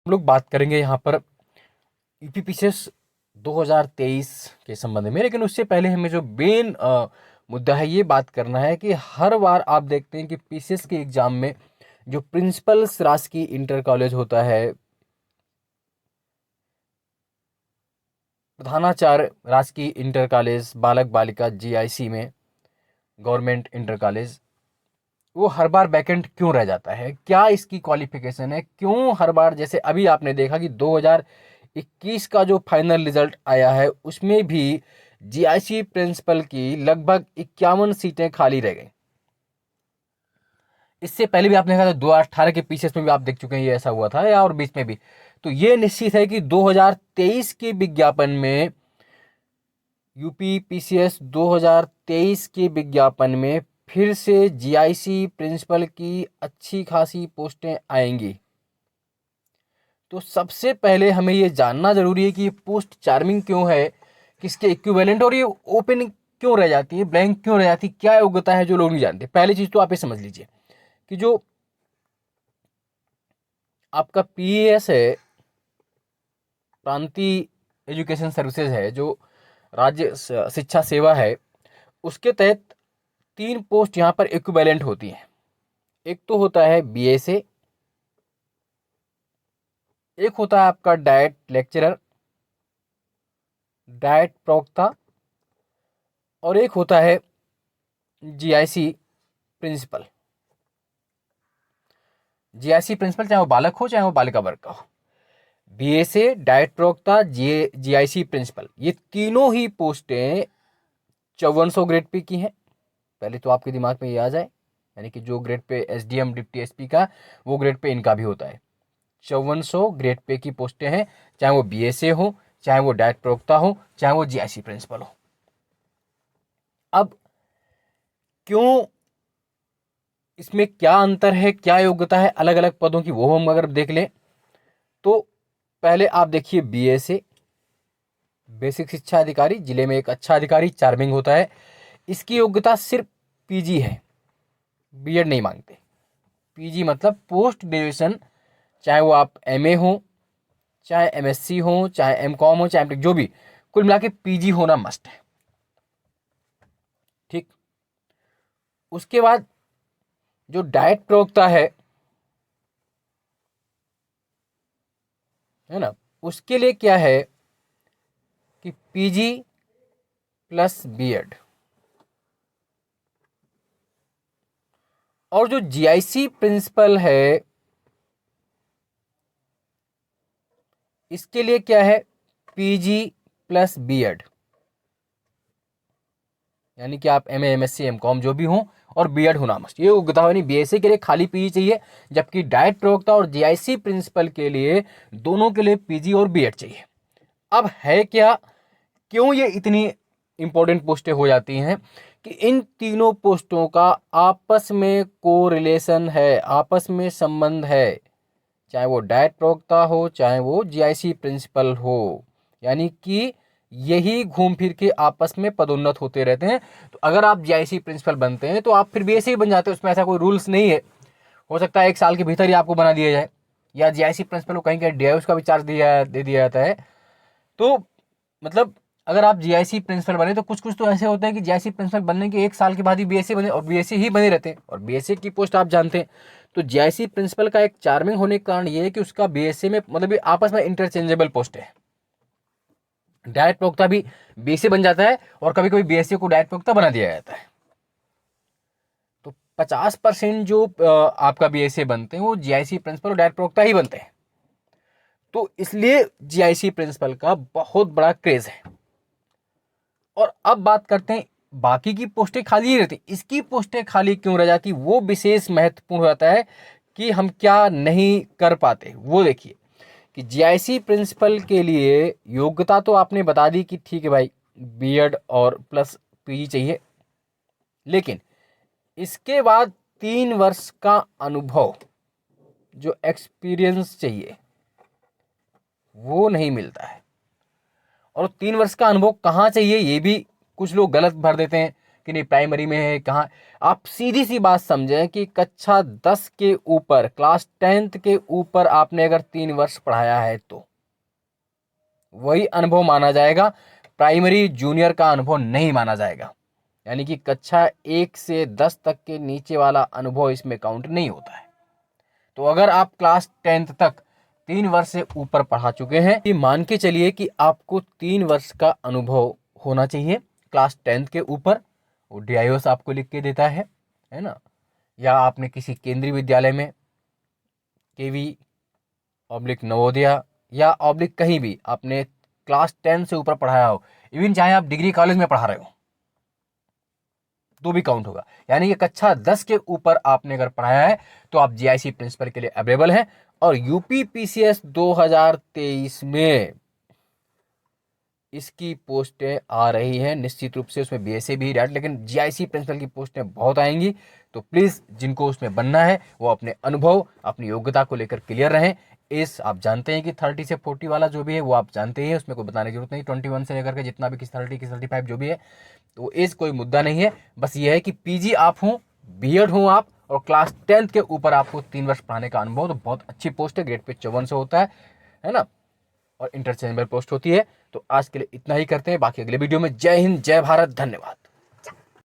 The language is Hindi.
हम लोग बात करेंगे यहाँ पर यूपीपीसीएस 2023 के संबंध में, लेकिन उससे पहले हमें जो मेन मुद्दा है ये बात करना है कि हर बार आप देखते हैं कि पीसीएस के एग्जाम में जो प्रिंसिपल शासकीय इंटर कॉलेज होता है, प्रधानाचार्य राजकीय इंटर कॉलेज, बालक बालिका जीआईसी में गवर्नमेंट इंटर कॉलेज, वो हर बार वैकेंट क्यों रह जाता है? क्या इसकी क्वालिफिकेशन है? क्यों हर बार, जैसे अभी आपने देखा कि 2021 का जो फाइनल रिजल्ट आया है उसमें भी जीआईसी प्रिंसिपल की लगभग 51 सीटें खाली रह गई। इससे पहले भी आपने देखा था 2018 के पीसीएस में भी आप देख चुके हैं ये ऐसा हुआ था, या और बीच में भी। तो ये निश्चित है कि 2023 के विज्ञापन में, यूपी पीसीएस 2023 के विज्ञापन में फिर से जीआईसी प्रिंसिपल की अच्छी खासी पोस्टें आएंगी। तो सबसे पहले हमें ये जानना जरूरी है कि ये पोस्ट चार्मिंग क्यों है, किसके इक्विवेलेंट, और ये ओपन क्यों रह जाती है, ब्लैंक क्यों रह जाती है, क्या योग्यता है जो लोग नहीं जानते। पहली चीज तो आप ये समझ लीजिए कि जो आपका पीएएस है, प्रांतीय एजुकेशन सर्विसेज है, जो राज्य शिक्षा सेवा है, उसके तहत 3 पोस्ट यहाँ पर इक्विवेलेंट होती हैं। एक तो होता है बीएसए, एक होता है आपका डाइट लेक्चरर, डाइट प्रवक्ता, और एक होता है जीआईसी प्रिंसिपल। जीआईसी प्रिंसिपल चाहे वो बालक हो चाहे वो बालिका वर्ग का हो, बीएसए, डाइट प्रवक्ता, जीआईसी प्रिंसिपल, ये तीनों ही पोस्टें 5400 ग्रेड पे की हैं। पहले तो आपके दिमाग में ये आ जाए, यानी कि जो grade pay SDM deputy SP का, वो ग्रेड पे इनका भी होता है। 5400 ग्रेड पे की पोस्टें हैं, चाहे वो बीएसए हो, चाहे वो डाइट प्रवक्ता हो, चाहे वो जीआईसी प्रिंसिपल हो। अब क्यों, इसमें क्या अंतर है, क्या योग्यता है अलग अलग पदों की, वो हम अगर देख लें तो पहले आप देखिए बीएसए, बेसिक शिक्षा अधिकारी, जिले में एक अच्छा अधिकारी, चार्मिंग होता है। इसकी योग्यता सिर्फ पीजी है, बीएड नहीं मांगते। पीजी मतलब पोस्ट ग्रेजुएशन, चाहे वो आप एमए हो, चाहे एमएससी हो, चाहे एमकॉम हो, चाहे एमटेक, जो भी, कुल मिला के पीजी होना मस्ट है। ठीक। उसके बाद जो डाइट प्रवक्ता है ना, उसके लिए क्या है कि पीजी प्लस बीएड। और जो जीआईसी प्रिंसिपल है, इसके लिए क्या है, पीजी प्लस बीएड, यानी कि आप एमए, एमएससी, एमकॉम जो भी हो, और बीएड होना मस्ट। ये योग्यता होनी। बीएससी के लिए खाली पीजी चाहिए, जबकि डाइट प्रवक्ता और जीआईसी प्रिंसिपल के लिए, दोनों के लिए पीजी और बीएड चाहिए। अब है क्या, क्यों ये इतनी इंपॉर्टेंट पोस्टें हो जाती हैं कि इन तीनों पोस्टों का आपस में कोरिलेशन है, आपस में संबंध है, चाहे वो डाइट प्रवक्ता हो, चाहे वो जीआईसी प्रिंसिपल हो, यानी कि यही घूम फिर के आपस में पदोन्नत होते रहते हैं। तो अगर आप जीआईसी प्रिंसिपल बनते हैं तो आप फिर भी ऐसे ही बन जाते हैं, उसमें ऐसा कोई रूल्स नहीं है। हो सकता है 1 साल के भीतर ही आपको बना दिया जाए, या जीआईसी प्रिंसिपल को कहीं कहीं डीआई उसका भी चार्ज दे दिया जाता है। तो मतलब अगर आप जीआईसी प्रिंसिपल बने तो कुछ कुछ तो ऐसे होते हैं कि जीआईसी प्रिंसिपल बनने के 1 साल के बाद ही बीएससी बने, और बीएससी ही बने रहते हैं, और बीएससी की पोस्ट आप जानते हैं। तो जीआईसी प्रिंसिपल का एक चार्मिंग होने के कारण ये है कि उसका बीएससी में मतलब ये आपस में इंटरचेंजेबल पोस्ट है। डायरेक्ट प्रवक्ता भी बीएससी बन जाता है, और कभी कभी बीएससी को डायरेक्ट प्रवक्ता बना दिया जाता है। तो 50% जो आपका बीएससी बनते हैं वो जीआईसी प्रिंसिपल और डायरेक्ट प्रवक्ता ही बनते हैं। तो इसलिए जीआईसी प्रिंसिपल का बहुत बड़ा क्रेज है। और अब बात करते हैं, बाकी की पोस्टें खाली ही रहती, इसकी पोस्टें खाली क्यों रह जाती, वो विशेष महत्वपूर्ण हो जाता है कि हम क्या नहीं कर पाते। वो देखिए कि जीआईसी प्रिंसिपल के लिए योग्यता तो आपने बता दी कि ठीक है भाई, बीएड और प्लस पीजी चाहिए, लेकिन इसके बाद 3 वर्ष का अनुभव, जो एक्सपीरियंस चाहिए, वो नहीं मिलता है। और 3 वर्ष का अनुभव कहाँ चाहिए, ये भी कुछ लोग गलत भर देते हैं कि नहीं प्राइमरी में है कहाँ। आप सीधी सी बात समझें कि कक्षा 10 के ऊपर, क्लास 10th के ऊपर आपने अगर 3 वर्ष पढ़ाया है तो वही अनुभव माना जाएगा, प्राइमरी जूनियर का अनुभव नहीं माना जाएगा। यानी कि कक्षा 1 से 10 तक के नीचे वाला अनुभव इसमें काउंट नहीं होता है। तो अगर आप क्लास 10th तक 3 वर्ष से ऊपर पढ़ा चुके हैं, ये मान के चलिए कि आपको 3 वर्ष का अनुभव होना चाहिए क्लास 10th के ऊपर। वो DIOS आपको लिख के देता है ना, या आपने किसी केंद्रीय विद्यालय में KV/ नवोदया या ऑब्लिक कहीं भी आपने क्लास 10 से ऊपर पढ़ाया हो, इवन चाहे आप डिग्री कॉलेज में पढ़ा रहे हो तो भी काउंट होगा। यानी कि कक्षा 10 के ऊपर आपने अगर पढ़ाया है तो आप GIC प्रिंसिपल के लिए अवेलेबल हैं। और यूपी PCS 2023 में इसकी पोस्टें आ रही हैं निश्चित रूप से, उसमें BSc भी डायरेक्ट, लेकिन GIC प्रिंसिपल की पोस्टें बहुत आएंगी। तो प्लीज़ जिनको उसमें बनना है वो अपने अनुभव, अपनी योग्यता को लेकर क्लियर रहें। इस आप जानते हैं कि 30 से 40 वाला जो भी है वो आप जानते हैं, उसमें कोई बताने की जरूरत नहीं। 21 से लेकर के जितना भी, किस 30 किस 35 जो भी है, तो एज कोई मुद्दा नहीं है। बस ये है कि PG आप हों, B.Ed हों आप, और क्लास 10th के ऊपर आपको 3 वर्ष पढ़ाने का अनुभव, तो बहुत अच्छी पोस्ट है, ग्रेड पे 54 से होता है ना, और इंटरचेंजेबल पोस्ट होती है। तो आज के लिए इतना ही करते हैं, बाकी अगले वीडियो में। जय हिंद, जय भारत, धन्यवाद।